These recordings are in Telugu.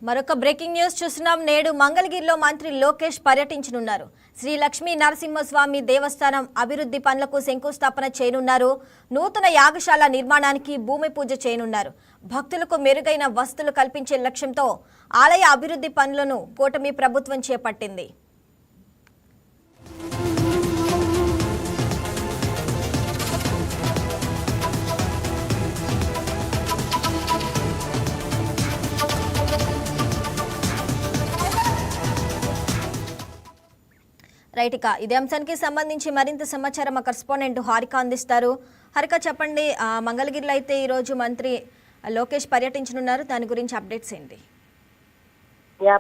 మరొక బ్రేకింగ్ న్యూస్ చూస్తున్నాం. నేడు మంగళగిరిలో మంత్రి లోకేష్ పర్యటించనున్నారు. శ్రీ లక్ష్మీ నరసింహస్వామి దేవస్థానం అభివృద్ధి పనులకు శంకుస్థాపన చేయనున్నారు. నూతన యాగశాల నిర్మాణానికి భూమి పూజ చేయనున్నారు. భక్తులకు మెరుగైన వసతులు కల్పించే లక్ష్యంతో ఆలయ అభివృద్ధి పనులను కూటమి ప్రభుత్వం చేపట్టింది. రైట్, ఇక ఇదే అంశానికి సంబంధించి మరింత సమాచారం మా కరెస్పాండెంట్ హారిక అందిస్తారు. హారిక, చెప్పండి, మంగళగిరిలో అయితే ఈరోజు మంత్రి లోకేష్ పర్యటించనున్నారు. దాని గురించి అప్డేట్స్ ఏంటి?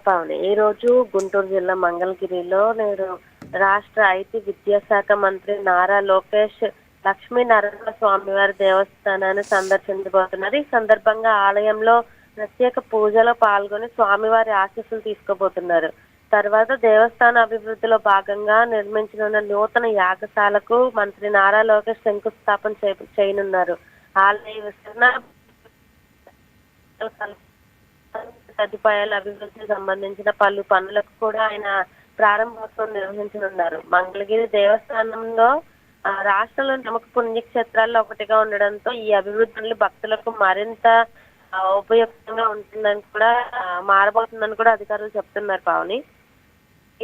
పావని, ఈ రోజు గుంటూరు జిల్లా మంగళగిరిలో నేడు రాష్ట్ర ఐటీ విద్యాశాఖ మంత్రి నారా లోకేష్ లక్ష్మీ నరసింహ స్వామివారి దేవస్థానాన్ని సందర్శించబోతున్నారు. ఈ సందర్భంగా ఆలయంలో ప్రత్యేక పూజలో పాల్గొని స్వామివారి ఆశీస్సులు తీసుకోబోతున్నారు. తర్వాత దేవస్థాన అభివృద్ధిలో భాగంగా నిర్మించనున్న నూతన యాగశాలకు మంత్రి నారా లోకేష్ శంకుస్థాపన చేయనున్నారు. ఆలయ విస్తరణ సదుపాయాల అభివృద్ధికి సంబంధించిన పలు పనులకు కూడా ఆయన ప్రారంభోత్సవం నిర్వహించనున్నారు. మంగళగిరి దేవస్థానంలో రాష్ట్రంలోని ప్రముఖ పుణ్యక్షేత్రాల్లో ఒకటిగా ఉండడంతో ఈ అభివృద్ధులు భక్తులకు మరింత ఉపయుక్తంగా ఉంటుందని కూడా మారబోతుందని కూడా అధికారులు చెప్తున్నారు. పావని,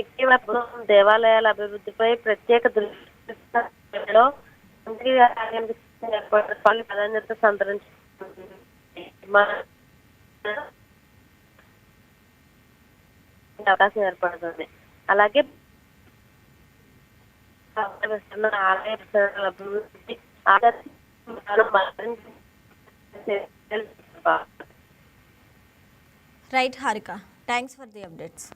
ఇటీవల దేవాలయాల అభివృద్ధిపై ప్రత్యేక దృష్టి ప్రాధాన్యత సంతరించుకుంది. అవకాశం ఏర్పడుతుంది. అలాగే ఆలయ అభివృద్ధి right Harika, thanks for the updates.